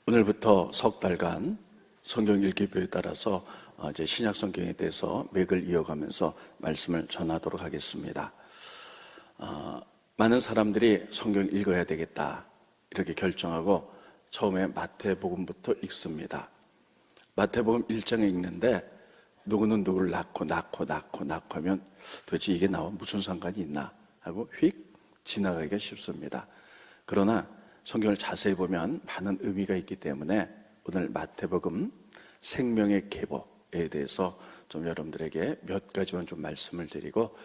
오늘부터 석 달간 성경 읽기표에 따라서 이제 신약 성경에 대해서 맥을 이어가면서 말씀을 전하도록 하겠습니다. 많은 사람들이 성경 읽어야 되겠다 이렇게 결정하고 처음에 마태복음부터 읽습니다. 마태복음 1장에 읽는데 누구는 누구를 낳고 하면 도대체 이게 나와 무슨 상관이 있나 하고 휙 지나가기가 쉽습니다. 그러나 성경을 자세히 보면 많은 의미가 있기 때문에 오늘 마태복음 생명의 계보에 대해서 좀 여러분들에게 몇 가지만 좀 말씀을 드리고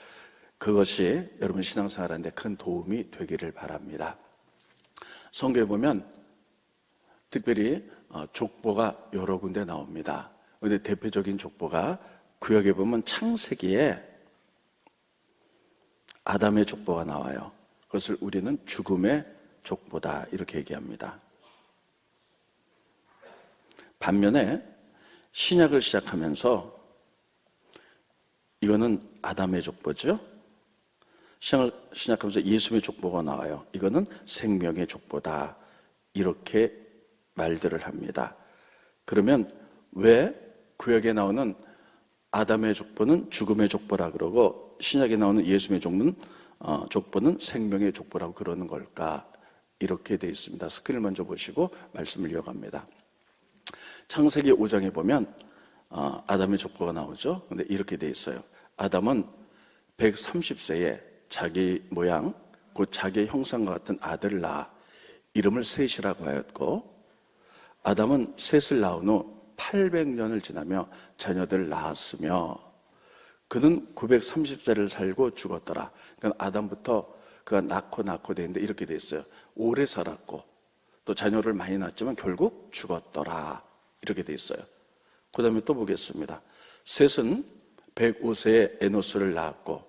그것이 여러분 신앙생활하는데 큰 도움이 되기를 바랍니다. 성경에 보면 특별히 족보가 여러 군데 나옵니다. 그런데 대표적인 족보가 구약에 보면 창세기에 아담의 족보가 나와요. 그것을 우리는 죽음의 족보다 이렇게 얘기합니다. 반면에 신약을 시작하면서 이거는 아담의 족보죠. 신약을 시작하면서 예수의 족보가 나와요. 이거는 생명의 족보다 이렇게 말들을 합니다. 그러면 왜 구약에 나오는 아담의 족보는 죽음의 족보라 그러고 신약에 나오는 예수의 족보는 생명의 족보라고 그러는 걸까? 이렇게 되어 있습니다. 스크린을 먼저 보시고 말씀을 이어갑니다. 창세기 5장에 보면 아담의 족보가 나오죠. 근데 이렇게 되어 있어요. 아담은 130세에 자기 모양 곧 자기의 형상과 같은 아들을 낳아 이름을 셋이라고 하였고 아담은 셋을 낳은 후 800년을 지나며 자녀들을 낳았으며 그는 930세를 살고 죽었더라. 그러니까 아담부터 그가 낳고 되는데 이렇게 돼 있어요. 오래 살았고 또 자녀를 많이 낳았지만 결국 죽었더라. 이렇게 돼 있어요. 그 다음에 또 보겠습니다. 셋은 105세에 에노스를 낳았고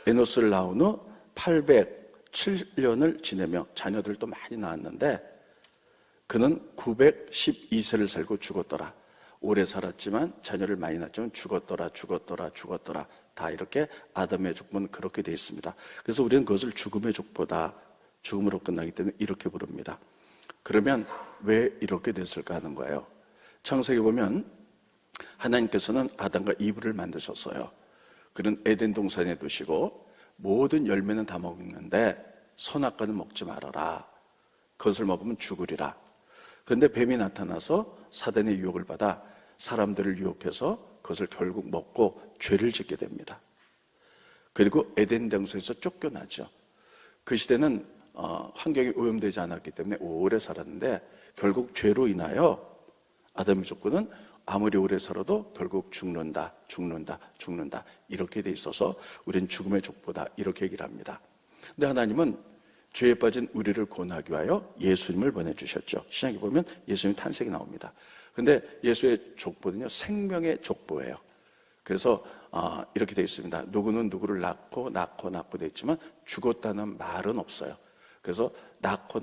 에노스를 낳은 후 807년을 지내며 자녀들도 많이 낳았는데 그는 912세를 살고 죽었더라. 오래 살았지만 자녀를 많이 낳았지만 죽었더라. 다 이렇게 아담의 족보는 그렇게 되어 있습니다. 그래서 우리는 그것을 죽음의 족보다 죽음으로 끝나기 때문에 이렇게 부릅니다. 그러면 왜 이렇게 됐을까 하는 거예요. 창세기 보면 하나님께서는 아담과 이브를 만드셨어요. 그는 에덴 동산에 두시고 모든 열매는 다 먹는데 선악과는 먹지 말아라. 그것을 먹으면 죽으리라. 그런데 뱀이 나타나서 사단의 유혹을 받아 사람들을 유혹해서 그것을 결국 먹고 죄를 짓게 됩니다. 그리고 에덴 동산에서 쫓겨나죠. 그 시대는 환경이 오염되지 않았기 때문에 오래 살았는데 결국 죄로 인하여 아담의 족보는 아무리 오래 살아도 결국 죽는다 이렇게 돼 있어서 우리는 죽음의 족보다 이렇게 얘기를 합니다. 근데 하나님은 죄에 빠진 우리를 구원하기 위하여 예수님을 보내주셨죠. 신약에 보면 예수님 탄생이 나옵니다. 근데 예수의 족보는요 생명의 족보예요. 그래서 이렇게 되어 있습니다. 누구는 누구를 낳고 되어 있지만 죽었다는 말은 없어요. 그래서 낳고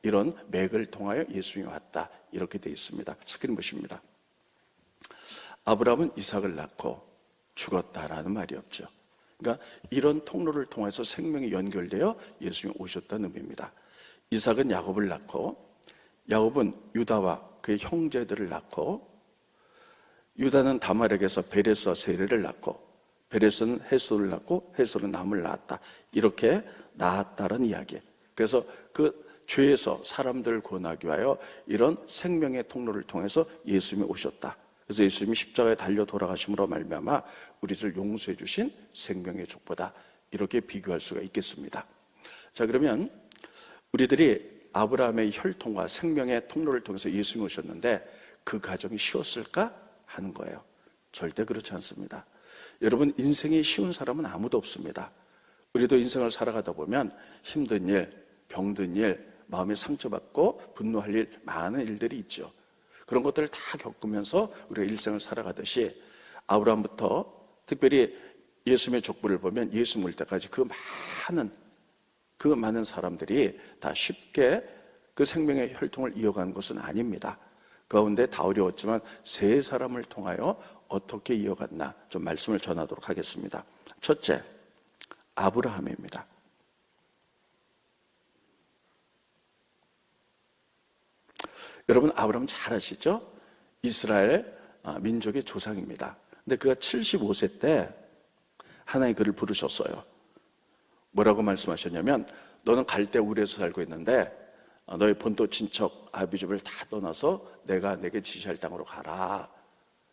이런 맥을 통하여 예수님이 왔다 이렇게 되어 있습니다. 스크린 보십니다. 아브라함은 이삭을 낳고 죽었다라는 말이 없죠. 그러니까 이런 통로를 통해서 생명이 연결되어 예수님이 오셨다는 의미입니다. 이삭은 야곱을 낳고 야곱은 유다와 그의 형제들을 낳고 유다는 다말에게서 베레스와 세레를 낳고 베레스는 헤솔을 낳고 헤솔은 남을 낳았다. 이렇게 낳았다는 이야기. 그래서 그 죄에서 사람들을 구원하기 위하여 이런 생명의 통로를 통해서 예수님이 오셨다. 그래서 예수님이 십자가에 달려 돌아가심으로 말미암아 우리를 용서해 주신 생명의 족보다 이렇게 비교할 수가 있겠습니다. 자, 그러면 우리들이 아브라함의 혈통과 생명의 통로를 통해서 예수님이 오셨는데 그 과정이 쉬웠을까 하는 거예요. 절대 그렇지 않습니다. 여러분, 인생이 쉬운 사람은 아무도 없습니다. 우리도 인생을 살아가다 보면 힘든 일, 병든 일, 마음에 상처받고 분노할 일, 많은 일들이 있죠. 그런 것들을 다 겪으면서 우리가 일생을 살아가듯이 아브라함부터 특별히 예수님의 족보를 보면 예수 올 때까지 그 많은 사람들이 다 쉽게 그 생명의 혈통을 이어간 것은 아닙니다. 그 가운데 다 어려웠지만 세 사람을 통하여 어떻게 이어갔나 좀 말씀을 전하도록 하겠습니다. 첫째, 아브라함입니다. 여러분 아브라함 잘 아시죠? 이스라엘 민족의 조상입니다. 근데 그가 75세 때 하나님 그를 부르셨어요. 뭐라고 말씀하셨냐면 너는 갈대 우르에서 살고 있는데 너의 본토 친척 아비집을 다 떠나서 내가 내게 지시할 땅으로 가라.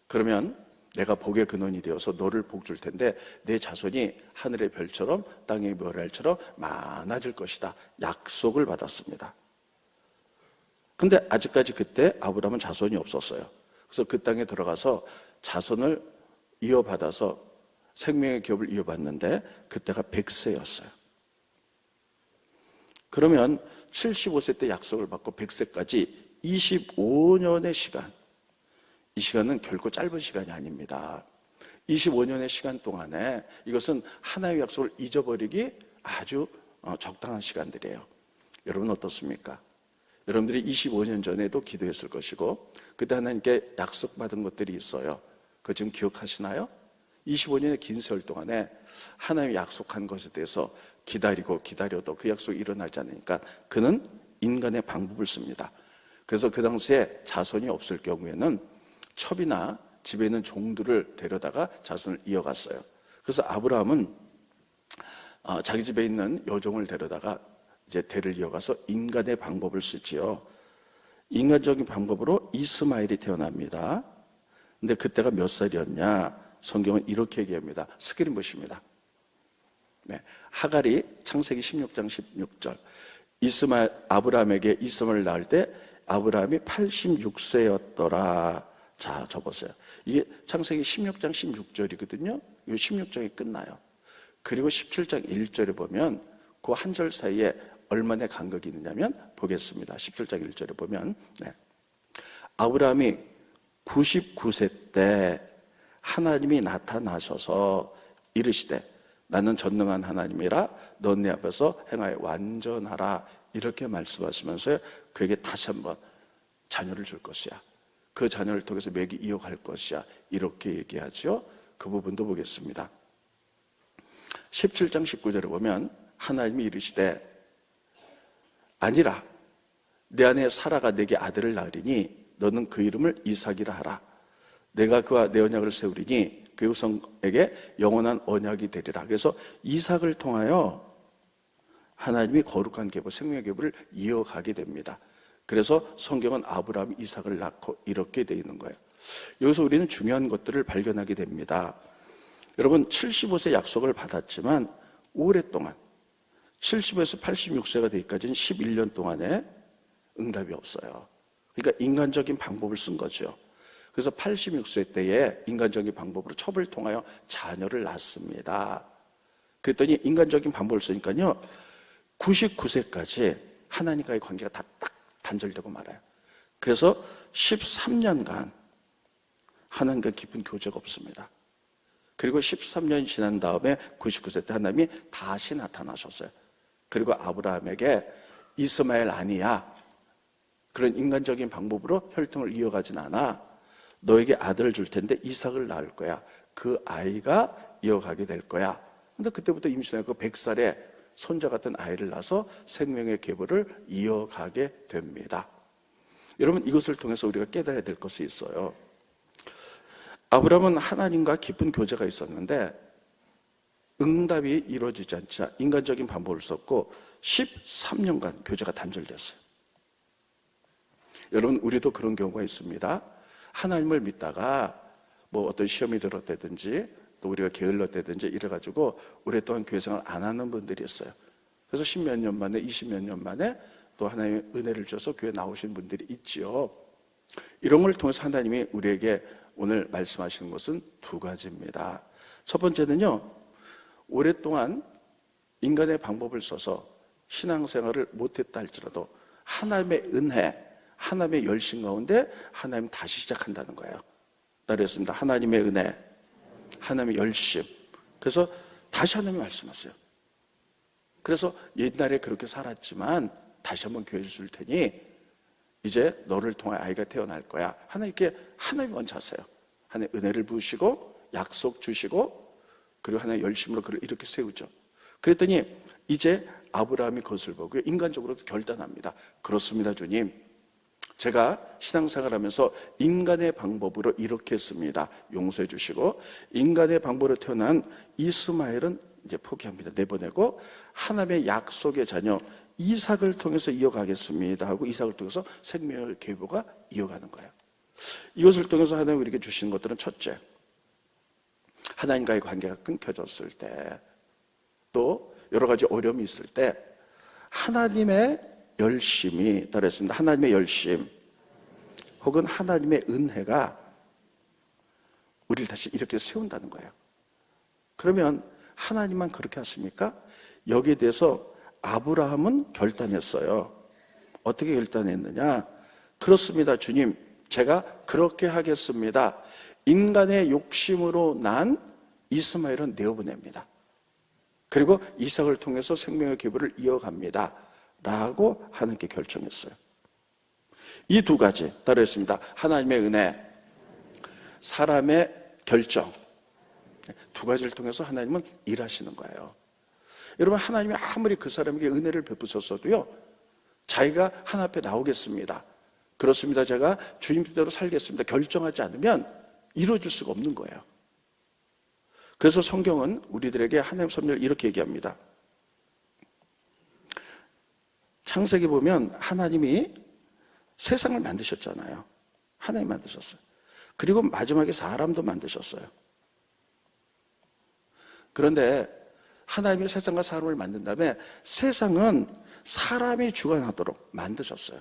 그러면 내가 복의 근원이 되어서 너를 복 줄 텐데 내 자손이 하늘의 별처럼 땅의 모래알처럼 많아질 것이다. 약속을 받았습니다. 근데 아직까지 그때 아브라함은 자손이 없었어요. 그래서 그 땅에 들어가서 자손을 이어받아서 생명의 기업을 이어받는데 그때가 100세였어요. 그러면 75세 때 약속을 받고 100세까지 25년의 시간, 이 시간은 결코 짧은 시간이 아닙니다. 25년의 시간 동안에 이것은 하나님의 약속을 잊어버리기 아주 적당한 시간들이에요. 여러분 어떻습니까? 여러분들이 25년 전에도 기도했을 것이고 그때 하나님께 약속받은 것들이 있어요. 그거 지금 기억하시나요? 25년의 긴 세월 동안에 하나님이 약속한 것에 대해서 기다리고 기다려도 그 약속이 일어나지 않으니까 그는 인간의 방법을 씁니다. 그래서 그 당시에 자손이 없을 경우에는 첩이나 집에 있는 종들을 데려다가 자손을 이어갔어요. 그래서 아브라함은 자기 집에 있는 여종을 데려다가 이제 대를 이어가서 인간의 방법을 쓰지요. 인간적인 방법으로 이스마엘이 태어납니다. 근데 그때가 몇 살이었냐? 성경은 이렇게 얘기합니다. 스크린 보십니다. 네. 하갈이 창세기 16장 16절. 아브라함에게 이스마엘을 낳을 때 아브라함이 86세였더라. 자, 접으세요. 이게 창세기 16장 16절이거든요. 이 16장이 끝나요. 그리고 17장 1절에 보면 그 한 절 사이에 얼마나 간격이 있느냐면 보겠습니다. 17장 1절에 보면 아브라함이 99세 때 하나님이 나타나셔서 이르시되 나는 전능한 하나님이라 넌 내 앞에서 행하여 완전하라 이렇게 말씀하시면서 그에게 다시 한번 자녀를 줄 것이야. 그 자녀를 통해서 맥이 이어갈 것이야. 이렇게 얘기하죠. 그 부분도 보겠습니다. 17장 19절에 보면 하나님이 이르시되 아니라 내 아내 사라가 내게 아들을 낳으리니 너는 그 이름을 이삭이라 하라. 내가 그와 내 언약을 세우리니 그 후손에게 영원한 언약이 되리라. 그래서 이삭을 통하여 하나님이 거룩한 계보, 생명의 계보를 이어가게 됩니다. 그래서 성경은 아브라함이 이삭을 낳고 이렇게 되어 있는 거예요. 여기서 우리는 중요한 것들을 발견하게 됩니다. 여러분 75세 약속을 받았지만 오랫동안 70에서 86세가 되기까지는 11년 동안에 응답이 없어요. 그러니까 인간적인 방법을 쓴 거죠. 그래서 86세 때에 인간적인 방법으로 첩을 통하여 자녀를 낳습니다. 그랬더니 인간적인 방법을 쓰니까요 99세까지 하나님과의 관계가 다 딱 단절되고 말아요. 그래서 13년간 하나님과 깊은 교제가 없습니다. 그리고 13년이 지난 다음에 99세 때 하나님이 다시 나타나셨어요. 그리고 아브라함에게 이스마엘 아니야. 그런 인간적인 방법으로 혈통을 이어가진 않아. 너에게 아들을 줄 텐데 이삭을 낳을 거야. 그 아이가 이어가게 될 거야. 근데 그때부터 임신하고 100살에 손자 같은 아이를 낳아서 생명의 계보를 이어가게 됩니다. 여러분 이것을 통해서 우리가 깨달아야 될 것이 있어요. 아브라함은 하나님과 깊은 교제가 있었는데 응답이 이루어지지 않자 인간적인 방법을 썼고 13년간 교제가 단절됐어요. 여러분 우리도 그런 경우가 있습니다. 하나님을 믿다가 뭐 어떤 시험이 들었다든지 또 우리가 게을렀다든지 이래가지고 오랫동안 교회 생활 안 하는 분들이 있어요. 그래서 10몇 년 만에 20몇 년 만에 또 하나님의 은혜를 줘서 교회 나오신 분들이 있지요. 이런 걸 통해서 하나님이 우리에게 오늘 말씀하시는 것은 두 가지입니다. 첫 번째는요, 오랫동안 인간의 방법을 써서 신앙생활을 못했다 할지라도 하나님의 은혜, 하나님의 열심 가운데 하나님 다시 시작한다는 거예요. 따르겠습니다. 하나님의 은혜, 하나님의 열심. 그래서 다시 하나님이 말씀하세요. 그래서 옛날에 그렇게 살았지만 다시 한번 교회 줄 테니 이제 너를 통해 아이가 태어날 거야. 하나님께 하나님 먼저 하세요. 하나님 은혜를 부으시고 약속 주시고 그리고 하나님 열심으로 그를 이렇게 세우죠. 그랬더니 이제 아브라함이 그것을 보고 인간적으로도 결단합니다. 그렇습니다, 주님. 제가 신앙생활하면서 인간의 방법으로 이렇게 했습니다. 용서해 주시고, 인간의 방법으로 태어난 이스마엘은 이제 포기합니다. 내보내고 하나님의 약속의 자녀 이삭을 통해서 이어가겠습니다 하고 이삭을 통해서 생명의 계보가 이어가는 거예요. 이것을 통해서 하나님이 우리에게 주시는 것들은 첫째, 하나님과의 관계가 끊겨졌을 때, 또 여러 가지 어려움이 있을 때 하나님의 열심이 따르겠습니다. 하나님의 열심 혹은 하나님의 은혜가 우리를 다시 이렇게 세운다는 거예요. 그러면 하나님만 그렇게 하십니까? 여기에 대해서 아브라함은 결단했어요. 어떻게 결단했느냐? 그렇습니다, 주님. 제가 그렇게 하겠습니다. 인간의 욕심으로 난 이스마엘은 내어보냅니다. 그리고 이삭을 통해서 생명의 계보를 이어갑니다 라고 하나님께 결정했어요. 이 두 가지 따르겠습니다. 하나님의 은혜, 사람의 결정, 두 가지를 통해서 하나님은 일하시는 거예요. 여러분, 하나님이 아무리 그 사람에게 은혜를 베푸셨어도요, 자기가 하나님 앞에 나오겠습니다, 그렇습니다, 제가 주님 뜻대로 살겠습니다, 결정하지 않으면 이루어질 수가 없는 거예요. 그래서 성경은 우리들에게 하나님 섭리를 이렇게 얘기합니다. 창세기 보면 하나님이 세상을 만드셨잖아요. 하나님 만드셨어요. 그리고 마지막에 사람도 만드셨어요. 그런데 하나님이 세상과 사람을 만든 다음에 세상은 사람이 주관하도록 만드셨어요.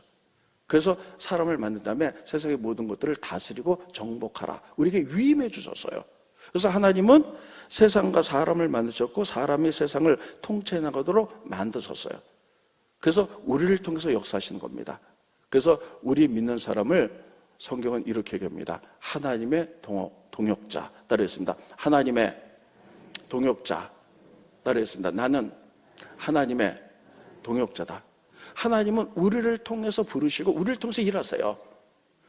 그래서 사람을 만든 다음에 세상의 모든 것들을 다스리고 정복하라, 우리에게 위임해 주셨어요. 그래서 하나님은 세상과 사람을 만드셨고 사람이 세상을 통치해 나가도록 만드셨어요. 그래서 우리를 통해서 역사하시는 겁니다. 그래서 우리 믿는 사람을 성경은 이렇게 얘기합니다. 하나님의 동역자. 따르겠습니다. 하나님의 동역자. 따르겠습니다. 나는 하나님의 동역자다. 하나님은 우리를 통해서 부르시고 우리를 통해서 일하세요.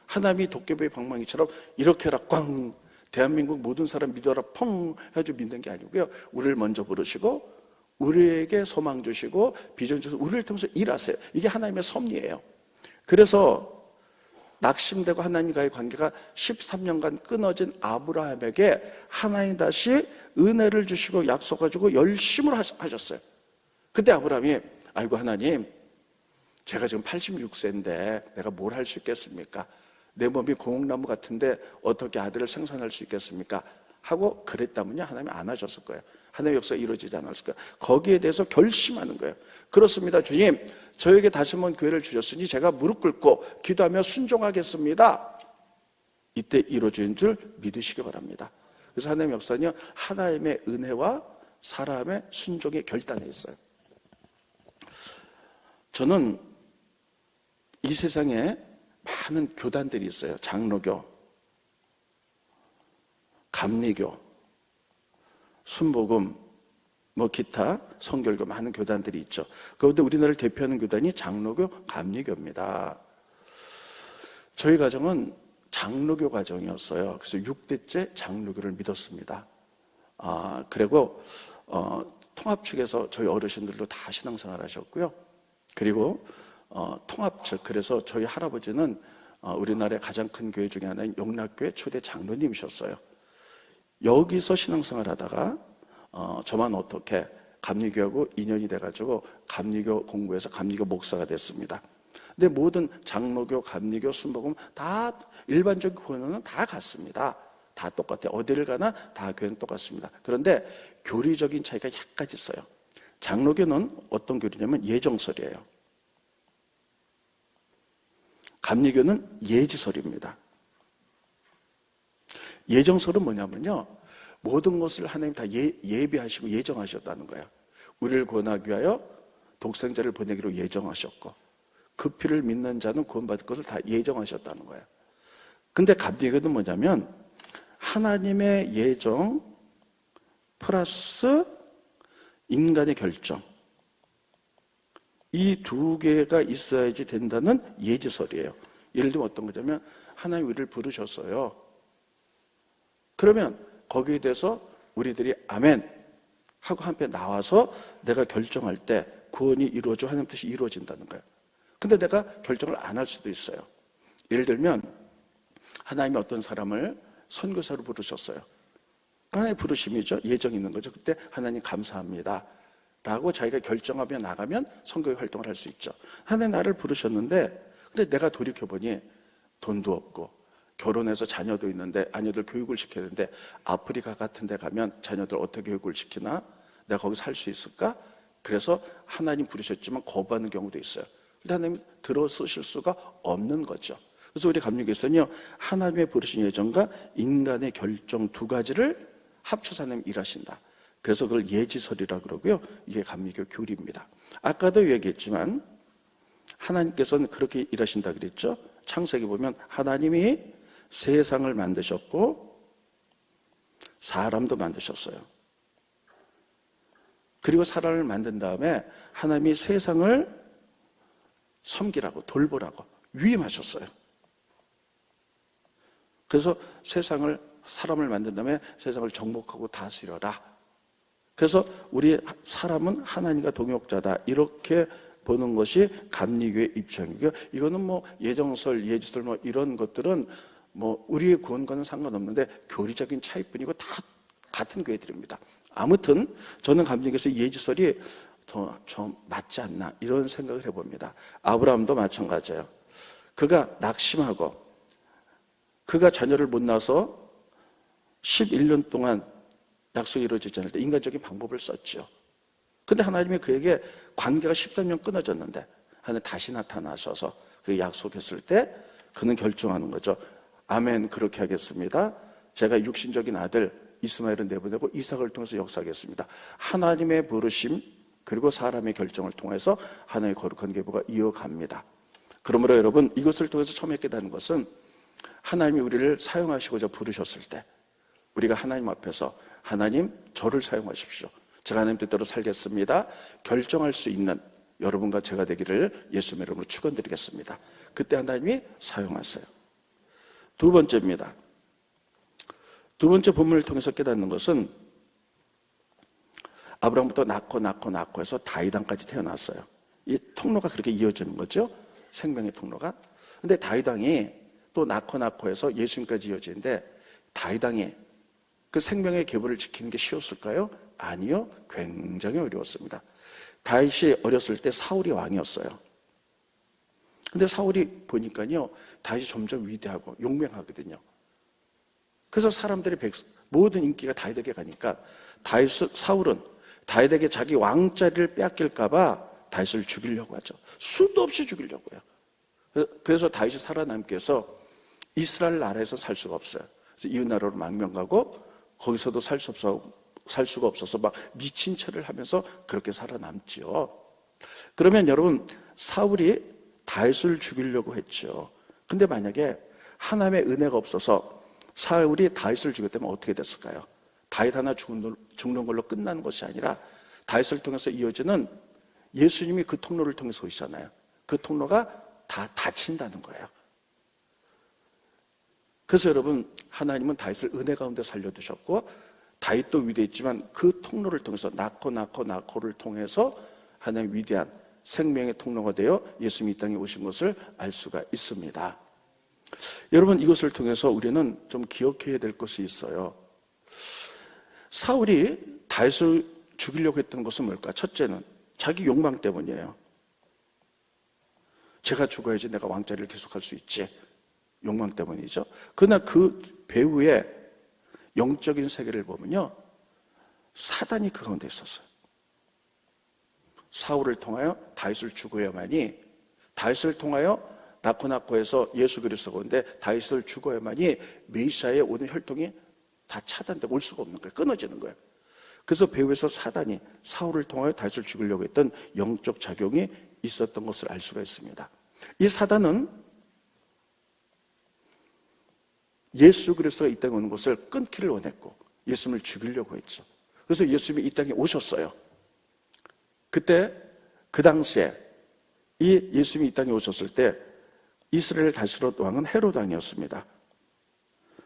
하나님이 도깨비의 방망이처럼 이렇게 해라 꽝, 대한민국 모든 사람 믿어라 펑 해가지고 믿는 게 아니고요, 우리를 먼저 부르시고 우리에게 소망 주시고 비전 주셔서 우리를 통해서 일하세요. 이게 하나님의 섭리예요. 그래서 낙심되고 하나님과의 관계가 13년간 끊어진 아브라함에게 하나님 다시 은혜를 주시고 약속해주고 열심으로 하셨어요. 그때 아브라함이 아이고 하나님, 제가 지금 86세인데 내가 뭘 할 수 있겠습니까? 내 몸이 고목나무 같은데 어떻게 아들을 생산할 수 있겠습니까? 하고 그랬다면요, 하나님이 안 하셨을 거예요. 하나님의 역사가 이루어지지 않았을 거예요. 거기에 대해서 결심하는 거예요. 그렇습니다, 주님, 저에게 다시 한번 기회를 주셨으니 제가 무릎 꿇고 기도하며 순종하겠습니다. 이때 이루어지는 줄 믿으시기 바랍니다. 그래서 하나님의 역사는요, 하나님의 은혜와 사람의 순종의 결단에 있어요. 저는 이 세상에 많은 교단들이 있어요. 장로교, 감리교, 순복음, 기타, 성결교, 많은 교단들이 있죠. 그런데 우리나라를 대표하는 교단이 장로교, 감리교입니다. 저희 가정은 장로교 가정이었어요. 그래서 6대째 장로교를 믿었습니다. 그리고 통합 측에서 저희 어르신들도 다 신앙생활 하셨고요. 그리고 통합 측, 그래서 저희 할아버지는 우리나라의 가장 큰 교회 중에 하나인 용락교회 초대 장로님이셨어요. 여기서 신앙생활 하다가 저만 어떻게 감리교하고 인연이 돼가지고 감리교 공부해서 감리교 목사가 됐습니다. 근데 모든 장로교, 감리교, 순복음 다 일반적인 교회는 다 같습니다. 다 똑같아요. 어디를 가나 다 교회는 똑같습니다. 그런데 교리적인 차이가 약간 있어요. 장로교는 어떤 교리냐면 예정설이에요. 감리교는 예지설입니다. 예정설은 뭐냐면요, 모든 것을 하나님 다 예비하시고 예정하셨다는 거예요. 우리를 구원하기 위하여 독생자를 보내기로 예정하셨고 그 피를 믿는 자는 구원받을 것을 다 예정하셨다는 거예요. 근데 감리교는 뭐냐면 하나님의 예정 플러스 인간의 결정, 이 두 개가 있어야지 된다는 예지설이에요. 예를 들면 어떤 거냐면 하나님 우리를 부르셨어요. 그러면 거기에 대해서 우리들이 아멘 하고 한편 나와서 내가 결정할 때 구원이 이루어져 하나님 뜻이 이루어진다는 거예요. 근데 내가 결정을 안 할 수도 있어요. 예를 들면 하나님이 어떤 사람을 선교사로 부르셨어요. 하나님의 부르심이죠. 예정이 있는 거죠. 그때 하나님 감사합니다 라고 자기가 결정하며 나가면 선교의 활동을 할 수 있죠. 하나님 나를 부르셨는데 근데 내가 돌이켜보니 돈도 없고 결혼해서 자녀도 있는데 아녀들 교육을 시켜야 되는데 아프리카 같은 데 가면 자녀들 어떻게 교육을 시키나? 내가 거기 살 수 있을까? 그래서 하나님 부르셨지만 거부하는 경우도 있어요. 근데 하나님 들어서실 수가 없는 거죠. 그래서 우리 감리교에서는요, 하나님의 부르신 예정과 인간의 결정 두 가지를 합쳐서 하나님 일하신다. 그래서 그걸 예지설이라고 그러고요. 이게 감리교 교리입니다. 아까도 얘기했지만 하나님께서는 그렇게 일하신다 그랬죠. 창세기 보면 하나님이 세상을 만드셨고 사람도 만드셨어요. 그리고 사람을 만든 다음에 하나님이 세상을 섬기라고 돌보라고 위임하셨어요. 그래서 사람을 만든 다음에 세상을 정복하고 다스려라. 그래서 우리 사람은 하나님과 동역자다. 이렇게 보는 것이 감리교의 입장이고요. 이거는 뭐 예정설, 예지설 뭐 이런 것들은 뭐 우리의 구원과는 상관없는데 교리적인 차이뿐이고 다 같은 교회들입니다. 아무튼 저는 감리교에서 예지설이 더 좀 맞지 않나 이런 생각을 해봅니다. 아브라함도 마찬가지예요. 그가 낙심하고 그가 자녀를 못 낳아서 11년 동안 약속이 이루어지지 않을 때 인간적인 방법을 썼죠. 근데 하나님이 그에게 관계가 13년 끊어졌는데 하나님 다시 나타나셔서 그 약속했을 때 그는 결정하는 거죠. 아멘, 그렇게 하겠습니다. 제가 육신적인 아들 이스마엘을 내보내고 이삭을 통해서 역사하겠습니다. 하나님의 부르심 그리고 사람의 결정을 통해서 하나님의 거룩한 계보가 이어갑니다. 그러므로 여러분 이것을 통해서 처음 깨닫는 것은 하나님이 우리를 사용하시고자 부르셨을 때 우리가 하나님 앞에서 하나님 저를 사용하십시오. 제가 하나님 뜻대로 살겠습니다. 결정할 수 있는 여러분과 제가 되기를 예수님의 이름으로 축원드리겠습니다. 그때 하나님이 사용하세요. 두 번째입니다. 두 번째 본문을 통해서 깨닫는 것은 아브라함부터 낳고 해서 다윗왕까지 태어났어요. 이 통로가 그렇게 이어지는 거죠. 생명의 통로가. 근데 다윗왕이 또 낳고 해서 예수님까지 이어지는데 다윗왕이 그 생명의 계보를 지키는 게 쉬웠을까요? 아니요. 굉장히 어려웠습니다. 다윗이 어렸을 때 사울이 왕이었어요. 근데 사울이 보니까요, 다윗이 점점 위대하고 용맹하거든요. 그래서 사람들이 모든 인기가 다윗에게 가니까 사울은 다윗에게 자기 왕자리를 빼앗길까봐 다윗을 죽이려고 하죠. 수도 없이 죽이려고 해요. 그래서 다윗이 살아남기 위해서 이스라엘 나라에서 살 수가 없어요. 그래서 이웃 나라로 망명 가고 거기서도 살 수가 없어서 막 미친 척을 하면서 그렇게 살아남지요. 그러면 여러분 사울이 다윗을 죽이려고 했죠. 근데 만약에 하나님의 은혜가 없어서 사울이 다윗을 죽였다면 어떻게 됐을까요? 다윗 하나 죽는 걸로 끝나는 것이 아니라 다윗을 통해서 이어지는 예수님이 그 통로를 통해서 오시잖아요. 그 통로가 다 닫힌다는 거예요. 그래서 여러분 하나님은 다윗을 은혜 가운데 살려두셨고 다윗도 위대했지만 그 통로를 통해서 낳고를 통해서 하나님의 위대한 생명의 통로가 되어 예수님이 이 땅에 오신 것을 알 수가 있습니다. 여러분 이것을 통해서 우리는 좀 기억해야 될 것이 있어요. 사울이 다윗을 죽이려고 했던 것은 뭘까? 첫째는 자기 욕망 때문이에요. 제가 죽어야지 내가 왕자리를 계속할 수 있지. 욕망 때문이죠. 그러나 그 배후에 영적인 세계를 보면요, 사단이 그 가운데 있었어요. 사울을 통하여 다윗을 죽어야만이, 다윗을 통하여 낳고해서 예수 그리스도가 오는데 다윗을 죽어야만이 메시아의 오는 혈통이 다 차단되고 올 수가 없는 거예요. 끊어지는 거예요. 그래서 배후에서 사단이 사울을 통하여 다윗을 죽이려고 했던 영적 작용이 있었던 것을 알 수가 있습니다. 이 사단은 예수 그리스도가 이 땅에 오는 것을 끊기를 원했고 예수님을 죽이려고 했죠. 그래서 예수님이 이 땅에 오셨어요. 그때 그 당시에 이 예수님이 이 땅에 오셨을 때 이스라엘 다스렸 왕은 헤롯 왕이었습니다.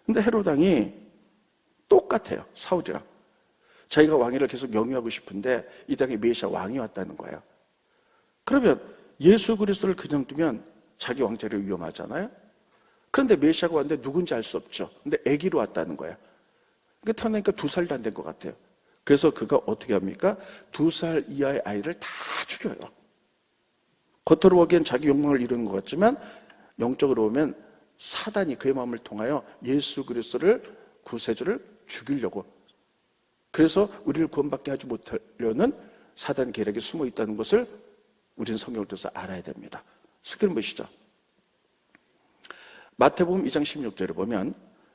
근데 헤롯 왕이 똑같아요. 사울이랑. 자기가 왕위를 계속 영위하고 싶은데 이 땅에 메시아 왕이 왔다는 거예요. 그러면 예수 그리스도를 그냥 두면 자기 왕자리가 위험하잖아요. 그런데 메시아가 왔는데 누군지 알 수 없죠. 근데 아기로 왔다는 거예요. 그러니까 태어나니까 2살도 안 된 것 같아요. 그래서 그가 어떻게 합니까? 2살 이하의 아이를 다 죽여요. 겉으로 보기엔 자기 욕망을 이루는 것 같지만 영적으로 보면 사단이 그의 마음을 통하여 예수 그리스도를 구세주를 죽이려고, 그래서 우리를 구원받게 하지 못하려는 사단 계략이 숨어 있다는 것을 우리는 성경을 통해서 알아야 됩니다. 그건 무엇이죠? 마태복음 2장 16절을 보면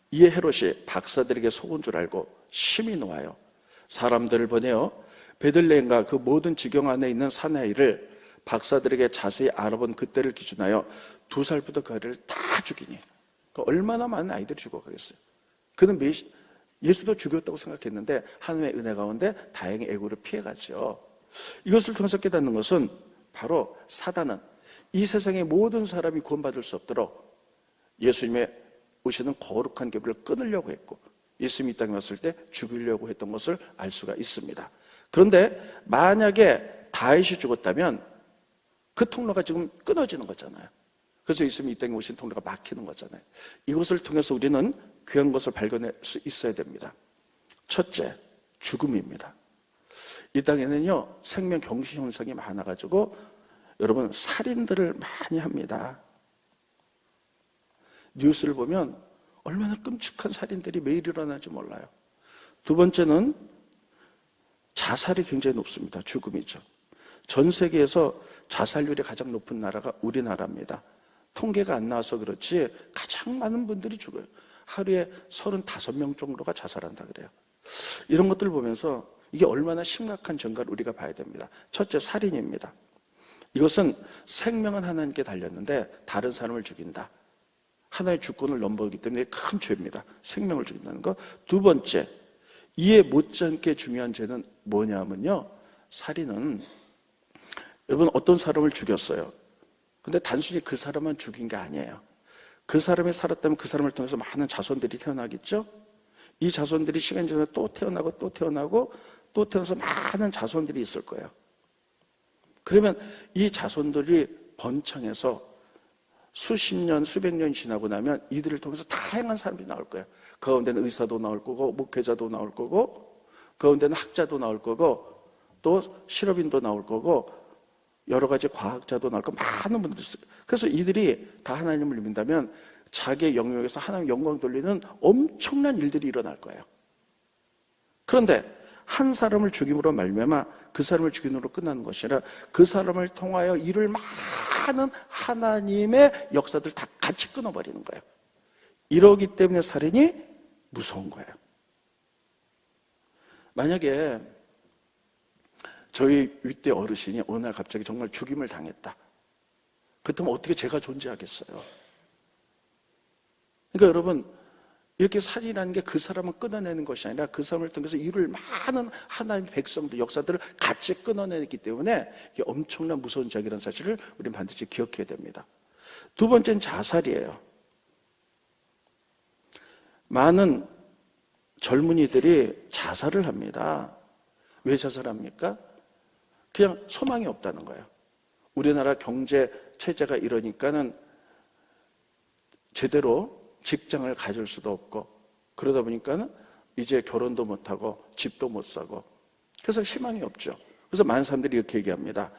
이에 헤롯이 박사들에게 속은 줄 알고 심히 놓아요. 사람들을 보내어 베들레헴과 그 모든 지경 안에 있는 사내아이를 박사들에게 자세히 알아본 그때를 기준하여 2살부터 그 아이를 다 죽이니. 그러니까 얼마나 많은 아이들이 죽어가겠어요. 그는 예수도 죽였다고 생각했는데 하나님의 은혜 가운데 다행히 애구를 피해가죠. 이것을 통해서 깨닫는 것은 바로 사단은 이 세상의 모든 사람이 구원받을 수 없도록 예수님의 오시는 거룩한 계보를 끊으려고 했고, 예수님이 이 땅에 왔을 때 죽이려고 했던 것을 알 수가 있습니다. 그런데 만약에 다윗이 죽었다면 그 통로가 지금 끊어지는 거잖아요. 그래서 예수님이 이 땅에 오신 통로가 막히는 거잖아요. 이것을 통해서 우리는 귀한 것을 발견할 수 있어야 됩니다. 첫째, 죽음입니다. 이 땅에는요, 생명 경시 현상이 많아가지고 여러분 살인들을 많이 합니다. 뉴스를 보면 얼마나 끔찍한 살인들이 매일 일어나는지 몰라요. 두 번째는 자살이 굉장히 높습니다. 죽음이죠. 전 세계에서 자살률이 가장 높은 나라가 우리나라입니다. 통계가 안 나와서 그렇지 가장 많은 분들이 죽어요. 하루에 35명 정도가 자살한다 그래요. 이런 것들을 보면서 이게 얼마나 심각한 증가를 우리가 봐야 됩니다. 첫째, 살인입니다. 이것은 생명은 하나님께 달렸는데 다른 사람을 죽인다. 하나의 주권을 넘보기 때문에 큰 죄입니다. 생명을 죽인다는 거. 두 번째, 이에 못지않게 중요한 죄는 뭐냐면요, 살인은 여러분 어떤 사람을 죽였어요. 근데 단순히 그 사람만 죽인 게 아니에요. 그 사람이 살았다면 그 사람을 통해서 많은 자손들이 태어나겠죠. 이 자손들이 시간이 지나면 또 태어나고 또 태어나고 또 태어나서 많은 자손들이 있을 거예요. 그러면 이 자손들이 번창해서 수십 년, 수백 년이 지나고 나면 이들을 통해서 다양한 사람들이 나올 거예요. 그 가운데는 의사도 나올 거고, 목회자도 나올 거고, 그 가운데는 학자도 나올 거고, 또 실업인도 나올 거고, 여러 가지 과학자도 나올 거고, 많은 분들이 있어요. 그래서 이들이 다 하나님을 믿는다면 자기의 영역에서 하나님 영광 돌리는 엄청난 일들이 일어날 거예요. 그런데 한 사람을 죽임으로 말미암아 그 사람을 죽임으로 끝나는 것이 아니라 그 사람을 통하여 일을 많은 하나님의 역사들 다 같이 끊어버리는 거예요. 이러기 때문에 살인이 무서운 거예요. 만약에 저희 윗대 어르신이 어느 날 갑자기 정말 죽임을 당했다. 그렇다면 어떻게 제가 존재하겠어요? 그러니까 여러분, 이렇게 살인하는 게 그 사람을 끊어내는 것이 아니라 그 사람을 통해서 일을 많은 하나님의 백성들, 역사들을 같이 끊어내기 때문에 이게 엄청난 무서운 죄악이라는 사실을 우리는 반드시 기억해야 됩니다. 두 번째는 자살이에요. 많은 젊은이들이 자살을 합니다. 왜 자살합니까? 그냥 소망이 없다는 거예요. 우리나라 경제 체제가 이러니까는 제대로 직장을 가질 수도 없고, 그러다 보니까는 이제 결혼도 못하고 집도 못 사고, 그래서 희망이 없죠. 그래서 많은 사람들이 이렇게 얘기합니다.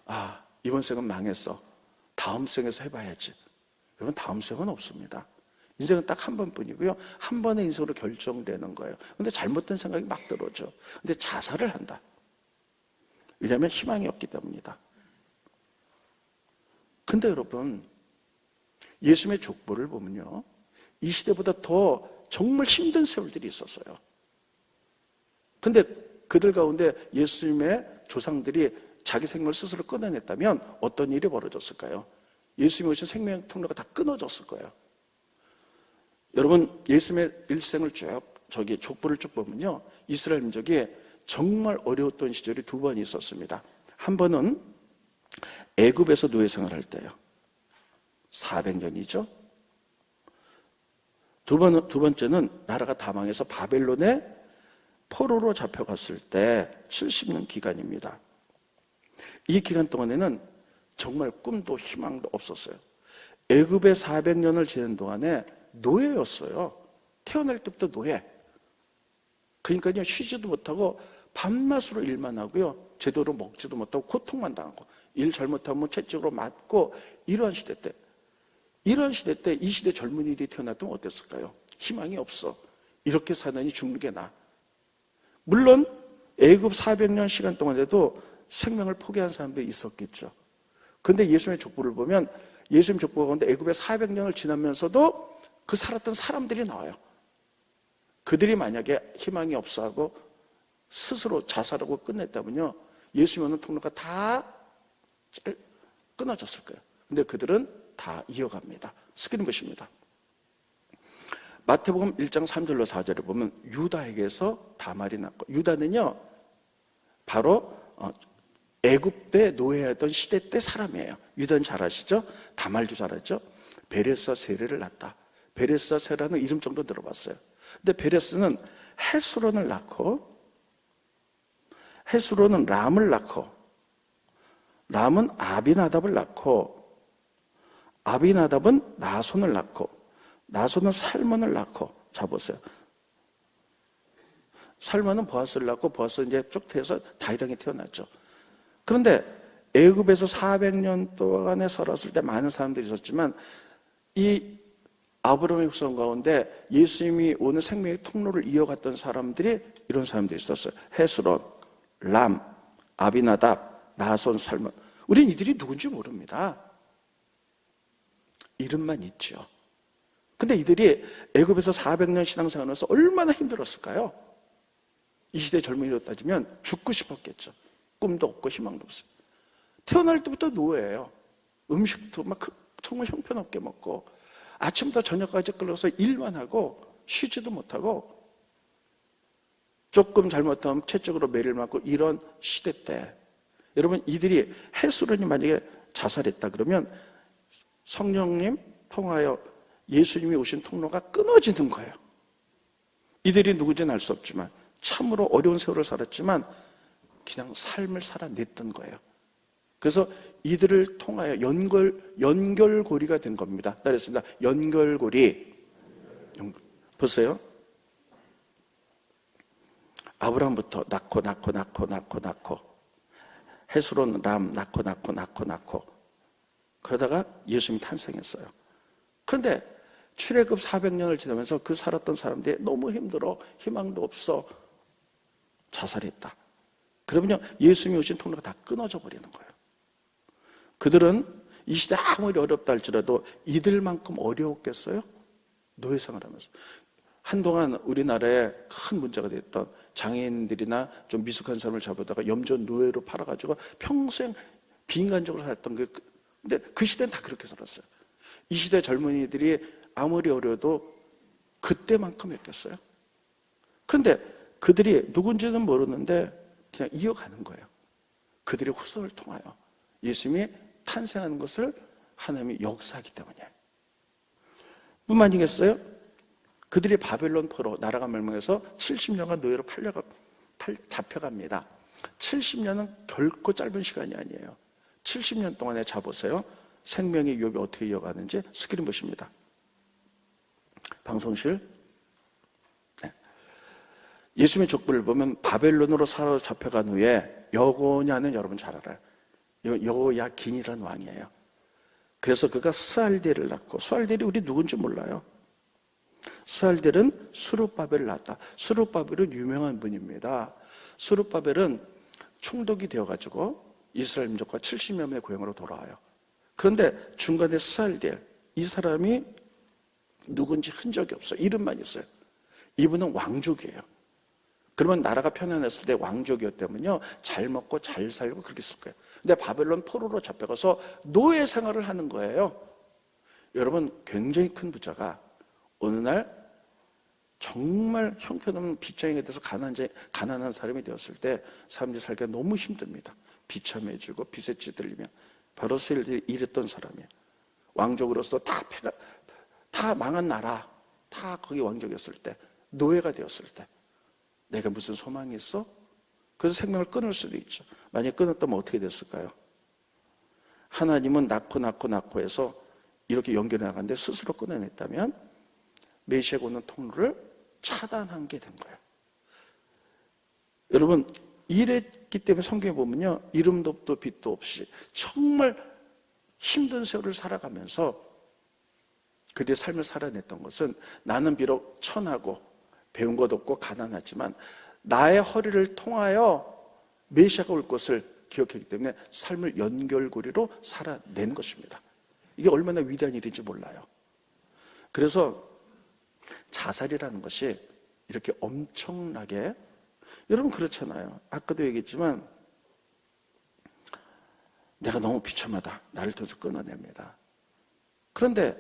아, 이번 생은 망했어. 다음 생에서 해봐야지. 여러분, 다음 생은 없습니다. 인생은 딱 한 번뿐이고요. 한 번의 인생으로 결정되는 거예요. 근데 잘못된 생각이 막 들어오죠. 근데 자살을 한다. 왜냐하면 희망이 없기 때문이다. 근데 여러분, 예수님의 족보를 보면요, 이 시대보다 더 정말 힘든 세월들이 있었어요. 근데 그들 가운데 예수님의 조상들이 자기 생명을 스스로 끊어냈다면 어떤 일이 벌어졌을까요? 예수님이 오신 생명 통로가 다 끊어졌을 거예요. 여러분, 예수님의 일생을 쭉 족보를 쭉 보면요, 이스라엘 민족이 정말 어려웠던 시절이 두 번 있었습니다. 한 번은 애굽에서 노예 생활할 때요. 400년이죠. 두 번째는 나라가 다 망해서 바벨론에 포로로 잡혀갔을 때 70년 기간입니다. 이 기간 동안에는 정말 꿈도 희망도 없었어요. 애굽에 400년을 지낸 동안에 노예였어요. 태어날 때부터 노예. 그러니까요, 쉬지도 못하고 밤낮으로 일만 하고요, 제대로 먹지도 못하고 고통만 당하고, 일 잘못하면 채찍으로 맞고, 이러한 시대 때, 이 시대 젊은이들이 태어났다면 어땠을까요? 희망이 없어. 이렇게 사느니 죽는 게 나아. 물론 애굽 400년 시간 동안에도 생명을 포기한 사람들이 있었겠죠. 그런데 예수님의 족보를 보면, 예수님 족보 가운데 애굽에 400년을 지나면서도 그 살았던 사람들이 나와요. 그들이 만약에 희망이 없어하고 스스로 자살하고 끝냈다면요, 예수님 오는 통로가 다 끊어졌을 거예요. 근데 그들은 다 이어갑니다. 스크린 보십니다. 마태복음 1장 3절로 4절에 보면 유다에게서 다말이 났고, 유다는요 바로 애굽 때 노예하던 시대 때 사람이에요. 유다는 잘 아시죠? 다말도 잘 알죠? 베레스와 세레를 낳았다. 베레스와 세라는 이름 정도 들어봤어요. 근데 베레스는 헤스론을 낳고, 헤스론은 람을 낳고, 람은 아비나답을 낳고, 아비나답은 나손을 낳고, 나손은 살몬을 낳고. 자 보세요. 살몬은 보아스를 낳고, 보아스는 이제 쭉 태어서 다윗왕이 태어났죠. 그런데 애굽에서 400년 동안에 살았을 때 많은 사람들이 있었지만, 이 아브라함의 후손 가운데 예수님이 오는 생명의 통로를 이어갔던 사람들이 이런 사람들이 있었어요. 헤스론, 람, 아비나답, 나손, 살몬. 우리는 이들이 누군지 모릅니다. 이름만 있죠. 근데 이들이 애굽에서 400년 신앙생활을 해서 얼마나 힘들었을까요? 이 시대 젊은이로 따지면 죽고 싶었겠죠. 꿈도 없고 희망도 없어요. 태어날 때부터 노예예요. 음식도 막 정말 형편없게 먹고, 아침부터 저녁까지 끌어서 일만 하고 쉬지도 못하고, 조금 잘못하면 채찍으로 매를 맞고, 이런 시대 때 여러분, 이들이 헤스론이 만약에 자살했다 그러면 성령님 통하여 예수님이 오신 통로가 끊어지는 거예요. 이들이 누구인지는 알 수 없지만 참으로 어려운 세월을 살았지만 그냥 삶을 살아냈던 거예요. 그래서 이들을 통하여 연결고리가 된 겁니다. 따라했습니다. 연결고리. 보세요. 아브라함부터 낳고 헤스론, 람 낳고 그러다가 예수님이 탄생했어요. 그런데 출애굽 400년을 지나면서 그 살았던 사람들이 너무 힘들어, 희망도 없어, 자살했다. 그러면요, 예수님이 오신 통로가 다 끊어져 버리는 거예요. 그들은 이 시대 아무리 어렵다 할지라도 이들만큼 어려웠겠어요? 노예생활 하면서. 한동안 우리나라에 큰 문제가 됐던 장애인들이나 좀 미숙한 사람을 잡아다가 염전 노예로 팔아가지고 평생 비인간적으로 살았던 게, 근데 그 시대는 다 그렇게 살았어요. 이 시대 젊은이들이 아무리 어려도 그때만큼 했겠어요? 그런데 그들이 누군지는 모르는데 그냥 이어가는 거예요. 그들의 후손을 통하여 예수님이 탄생하는 것을 하나님이 역사하기 때문이에요. 뿐만 아니겠어요? 그들이 바벨론 포로 나라가 멸망해서 70년간 노예로 잡혀갑니다. 70년은 결코 짧은 시간이 아니에요. 70년 동안에 자보세요. 생명의 유업이 어떻게 이어가는지 스크린 보십니다. 방송실. 네. 예수님의 족보를 보면 바벨론으로 사로잡혀간 후에 여고냐는 여러분 잘 알아요. 여호야긴이라는 왕이에요. 그래서 그가 스알디엘을 낳고, 스알디엘이 우리 누군지 몰라요. 스알디엘은 스룹바벨을 낳았다. 스룹바벨은 유명한 분입니다. 스룹바벨은 총독이 되어가지고 이스라엘 민족과 70여 명의 고향으로 돌아와요. 그런데 중간에 스알디엘, 이 사람이 누군지 흔적이 없어요. 이름만 있어요. 이분은 왕족이에요. 그러면 나라가 편안했을 때 왕족이었다면요, 잘 먹고 잘 살고 그렇게 했을 거예요. 근데 바벨론 포로로 잡혀가서 노예 생활을 하는 거예요. 여러분, 굉장히 큰 부자가 어느 날 정말 형편없는 빚쟁이가 돼서 가난한 사람이 되었을 때 사람들이 살기가 너무 힘듭니다. 비참해지고 빚에 찌들리면 바로 이랬던 사람이에요. 왕족으로서 다 망한 나라, 다 거기 왕족이었을 때, 노예가 되었을 때 내가 무슨 소망이 있어? 그래서 생명을 끊을 수도 있죠. 만약에 끊었다면 어떻게 됐을까요? 하나님은 낳고 해서 이렇게 연결해 나가는데 스스로 끊어냈다면 메시아가 오는 통로를 차단한 게 된 거예요. 여러분, 이랬기 때문에 성경에 보면요, 이름도 없고 빛도 없이 정말 힘든 세월을 살아가면서 그들의 삶을 살아냈던 것은, 나는 비록 천하고 배운 것 없고 가난하지만 나의 허리를 통하여 메시아가 올 것을 기억했기 때문에 삶을 연결고리로 살아낸 것입니다. 이게 얼마나 위대한 일인지 몰라요. 그래서 자살이라는 것이 이렇게 엄청나게, 여러분 그렇잖아요. 아까도 얘기했지만 내가 너무 비참하다, 나를 통해서 끊어냅니다. 그런데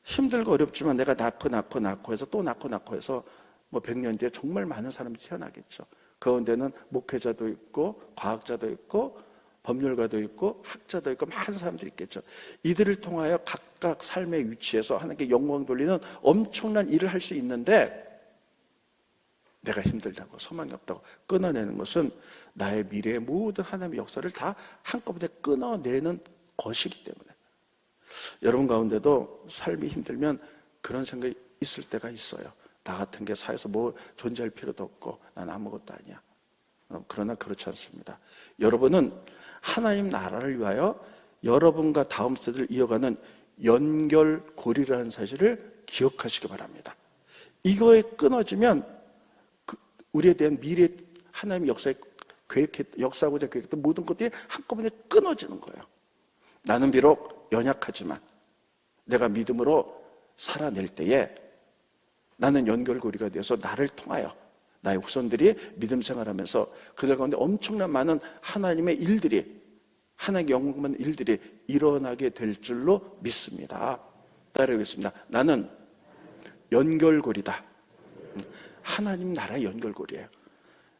힘들고 어렵지만 내가 낳고 해서 또 낳고 해서 뭐 100년 뒤에 정말 많은 사람이 태어나겠죠. 그 가운데는 목회자도 있고 과학자도 있고 법률가도 있고 학자도 있고 많은 사람들이 있겠죠. 이들을 통하여 각각 삶의 위치에서 하나님께 영광 돌리는 엄청난 일을 할 수 있는데, 내가 힘들다고 소망이 없다고 끊어내는 것은 나의 미래의 모든 하나님의 역사를 다 한꺼번에 끊어내는 것이기 때문에, 여러분 가운데도 삶이 힘들면 그런 생각이 있을 때가 있어요. 나 같은 게 사회에서 뭐 존재할 필요도 없고 난 아무것도 아니야. 그러나 그렇지 않습니다. 여러분은 하나님 나라를 위하여 여러분과 다음 세대를 이어가는 연결고리라는 사실을 기억하시기 바랍니다. 이거에 끊어지면 우리에 대한 미래 하나님의 역사하고자 계획했던 모든 것들이 한꺼번에 끊어지는 거예요. 나는 비록 연약하지만 내가 믿음으로 살아낼 때에 나는 연결고리가 되어서 나를 통하여 나의 후손들이 믿음 생활하면서 그들 가운데 엄청난 많은 하나님의 일들이, 하나님의 영광 받는 일들이 일어나게 될 줄로 믿습니다. 따라하겠습니다. 나는 연결고리다. 하나님 나라의 연결고리예요.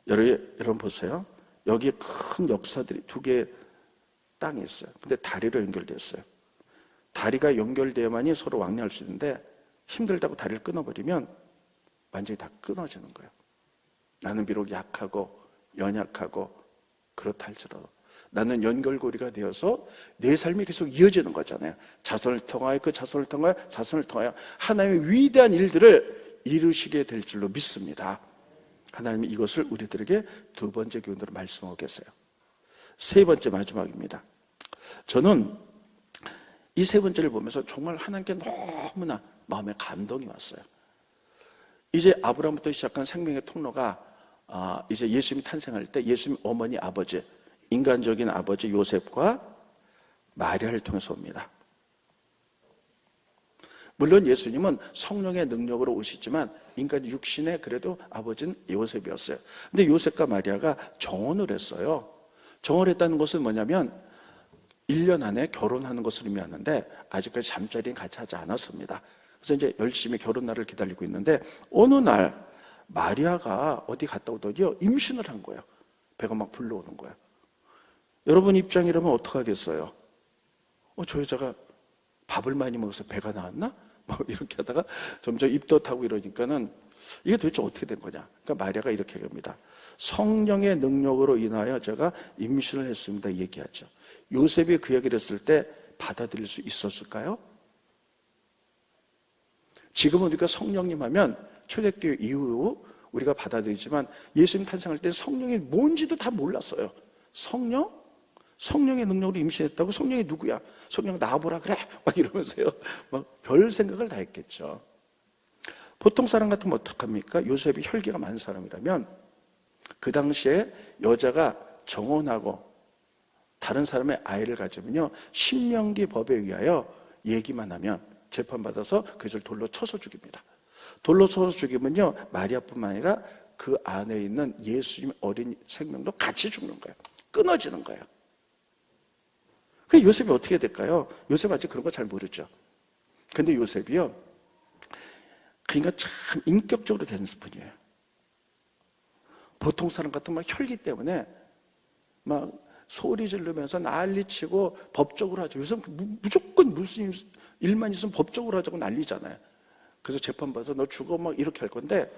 여러분 보세요. 여기에 큰 역사들이 두 개의 땅이 있어요. 근데 다리로 연결됐어요. 다리가 연결되어야만이 서로 왕래할 수 있는데, 힘들다고 다리를 끊어버리면 완전히 다 끊어지는 거예요. 나는 비록 약하고 연약하고 그렇다 할지라도 나는 연결고리가 되어서 내 삶이 계속 이어지는 거잖아요. 자손을 통하여 그 자손을 통하여 자손을 통하여 하나님의 위대한 일들을 이루시게 될 줄로 믿습니다. 하나님이 이것을 우리들에게 두 번째 교훈으로 말씀하고 계세요. 세 번째, 마지막입니다. 저는 이 세 번째를 보면서 정말 하나님께 너무나 마음에 감동이 왔어요. 이제 아브라함부터 시작한 생명의 통로가 이제 예수님이 탄생할 때 예수님 어머니 아버지, 인간적인 아버지 요셉과 마리아를 통해서 옵니다. 물론 예수님은 성령의 능력으로 오시지만 인간 육신의 그래도 아버지는 요셉이었어요. 근데 요셉과 마리아가 정혼을 했어요. 정혼을 했다는 것은 뭐냐면 1년 안에 결혼하는 것을 의미하는데 아직까지 잠자리는 같이 하지 않았습니다. 그래서 이제 열심히 결혼 날을 기다리고 있는데 어느 날 마리아가 어디 갔다 오더니요 임신을 한 거예요. 배가 막 불러오는 거예요. 여러분 입장이라면 어떡하겠어요? 저 여자가 밥을 많이 먹어서 배가 나왔나? 뭐 이렇게 하다가 점점 입도 타고 이러니까는 이게 도대체 어떻게 된 거냐? 그러니까 마리아가 이렇게 얘기합니다. 성령의 능력으로 인하여 제가 임신을 했습니다. 얘기하죠. 요셉이 그 얘기를 했을 때 받아들일 수 있었을까요? 지금은 우리가 성령님 하면 초대교회 이후 우리가 받아들이지만 예수님 탄생할 때 성령이 뭔지도 다 몰랐어요. 성령의 능력으로 임신했다고? 성령이 누구야? 성령 나와보라 그래? 막 이러면서요. 막 별 생각을 다 했겠죠. 보통 사람 같으면 어떡합니까? 요셉이 혈기가 많은 사람이라면 그 당시에 여자가 정혼하고 다른 사람의 아이를 가지면요 신명기 법에 의하여 얘기만 하면 재판받아서 그 여자를 돌로 쳐서 죽입니다. 돌로 쳐서 죽이면요 마리아뿐만 아니라 그 안에 있는 예수님 어린 생명도 같이 죽는 거예요. 끊어지는 거예요. 그 요셉이 어떻게 될까요? 요셉 아직 그런 거 잘 모르죠. 근데 요셉이요 그러니까 참 인격적으로 된 분이에요. 보통 사람 같으면 막 혈기 때문에 막 소리 지르면서 난리치고 법적으로 하죠. 요즘 무조건 무슨 일만 있으면 법적으로 하자고 난리잖아요. 그래서 재판받아서 너 죽어 막 이렇게 할 건데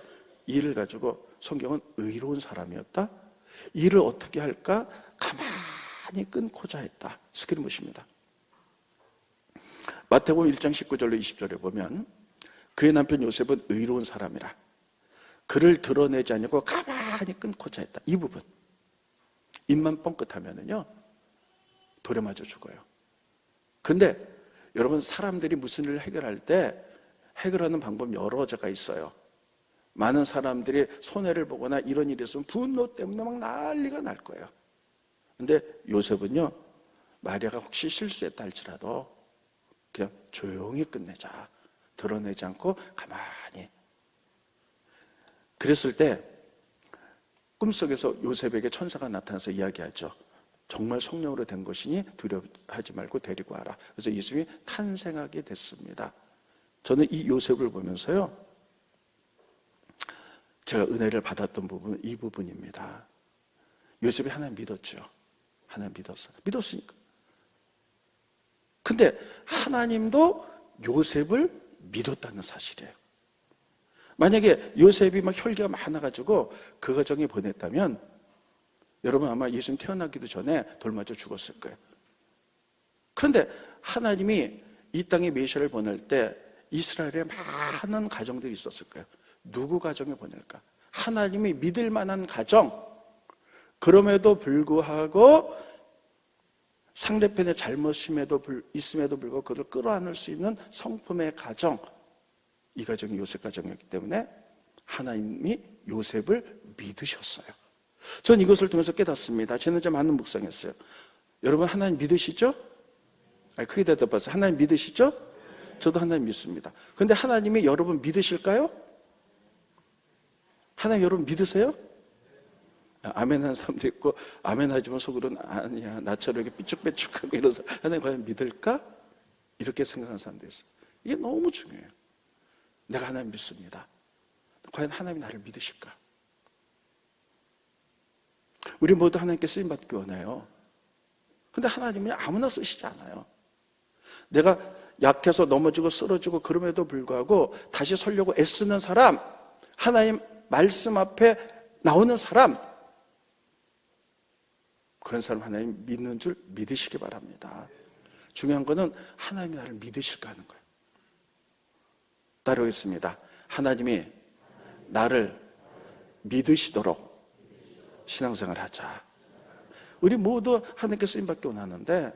이를 가지고 성경은 의로운 사람이었다. 이를 어떻게 할까 가만히 끊고자 했다. 스크린봇입니다. 마태복음 1장 19절로 20절에 보면 그의 남편 요셉은 의로운 사람이라 그를 드러내지 않고 가만히 끊고자 했다. 이 부분 입만 뻥끗하면은요 돌에 맞아 죽어요. 근데 여러분, 사람들이 무슨 일을 해결할 때 해결하는 방법 여러 가지가 있어요. 많은 사람들이 손해를 보거나 이런 일이 있으면 분노 때문에 막 난리가 날 거예요. 근데 요셉은요, 마리아가 혹시 실수했다 할지라도 그냥 조용히 끝내자, 드러내지 않고 가만히. 그랬을 때 꿈속에서 요셉에게 천사가 나타나서 이야기하죠. 정말 성령으로 된 것이니 두려워하지 말고 데리고 와라. 그래서 예수님이 탄생하게 됐습니다. 저는 이 요셉을 보면서요, 제가 은혜를 받았던 부분은 이 부분입니다. 요셉이 하나님 믿었죠. 하나님 믿었으니까. 근데 하나님도 요셉을 믿었다는 사실이에요. 만약에 요셉이 막 혈기가 많아가지고 그 가정에 보냈다면 여러분 아마 예수님 태어나기도 전에 돌 맞아 죽었을 거예요. 그런데 하나님이 이 땅에 메시아를 보낼 때 이스라엘에 많은 가정들이 있었을 거예요. 누구 가정에 보낼까? 하나님이 믿을 만한 가정, 그럼에도 불구하고 상대편의 잘못임에도 있음에도 불구하고 그를 끌어안을 수 있는 성품의 가정, 이 가정이 요셉 가정이었기 때문에 하나님이 요셉을 믿으셨어요. 전 이것을 통해서 깨닫습니다. 지난주에 많은 묵상했어요. 여러분 하나님 믿으시죠? 크게 대답하세요. 하나님 믿으시죠? 저도 하나님 믿습니다. 그런데 하나님이 여러분 믿으실까요? 하나님 여러분 믿으세요? 아멘 하는 사람도 있고 아멘 하지만 속으로는 아니야 나처럼 이렇게 삐죽빼죽하고 이러면서 하나님 과연 믿을까? 이렇게 생각하는 사람도 있어요. 이게 너무 중요해요. 내가 하나님 믿습니다. 과연 하나님이 나를 믿으실까? 우리 모두 하나님께 쓰임받기 원해요. 근데 하나님이 아무나 쓰시지 않아요. 내가 약해서 넘어지고 쓰러지고 그럼에도 불구하고 다시 서려고 애쓰는 사람, 하나님 말씀 앞에 나오는 사람, 그런 사람 하나님 믿는 줄 믿으시기 바랍니다. 중요한 거는 하나님이 나를 믿으실까 하는 거예요. 따라오겠습니다. 하나님이 나를 믿으시도록 신앙생활 하자. 우리 모두 하나님께 쓰임받기 원하는데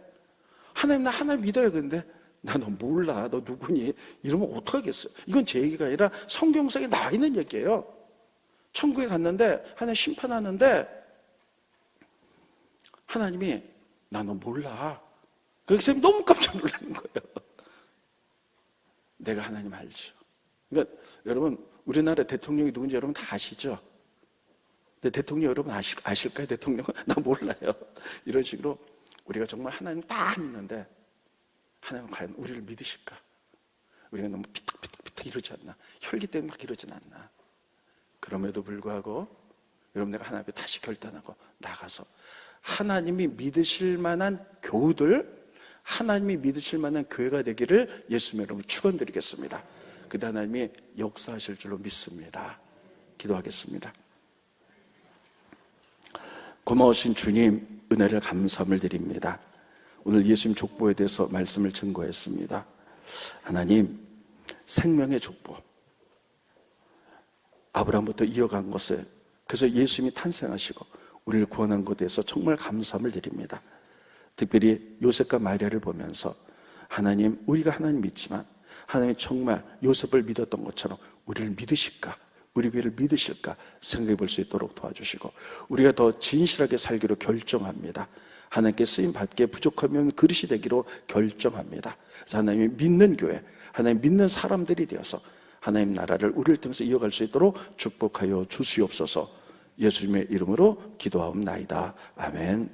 하나님 나 하나님 믿어요. 근데 나 너 몰라. 너 누구니? 이러면 어떡하겠어요? 이건 제 얘기가 아니라 성경상에 나와 있는 얘기예요. 천국에 갔는데 하나님 심판하는데 하나님이 나 너 몰라. 그 선생님이 너무 깜짝 놀라는 거예요. 내가 하나님 알죠. 그러니까 여러분 우리나라 대통령이 누군지 여러분 다 아시죠? 근데 대통령 여러분 아실까요? 대통령은? 나 몰라요. 이런 식으로 우리가 정말 하나님 다 믿는데 하나님은 과연 우리를 믿으실까? 우리가 너무 피탁피탁 이러지 않나? 혈기 때문에 막 이러진 않나? 그럼에도 불구하고 여러분 내가 하나님 앞에 다시 결단하고 나가서 하나님이 믿으실 만한 교우들, 하나님이 믿으실 만한 교회가 되기를 예수님 이름으로 축원드리겠습니다. 그때 하나님이 역사하실 줄로 믿습니다. 기도하겠습니다. 고마우신 주님, 은혜를 감사함을 드립니다. 오늘 예수님 족보에 대해서 말씀을 증거했습니다. 하나님, 생명의 족보, 아브라함부터 이어간 것을, 그래서 예수님이 탄생하시고 우리를 구원한 것에 대해서 정말 감사함을 드립니다. 특별히 요셉과 마리아를 보면서 하나님, 우리가 하나님 믿지만 하나님이 정말 요셉을 믿었던 것처럼 우리를 믿으실까? 우리 교회를 믿으실까 생각해 볼 수 있도록 도와주시고 우리가 더 진실하게 살기로 결정합니다. 하나님께 쓰임받기에 부족하면 그릇이 되기로 결정합니다. 그래서 하나님이 믿는 교회, 하나님 믿는 사람들이 되어서 하나님 나라를 우리를 통해서 이어갈 수 있도록 축복하여 주시옵소서. 예수님의 이름으로 기도하옵나이다. 아멘.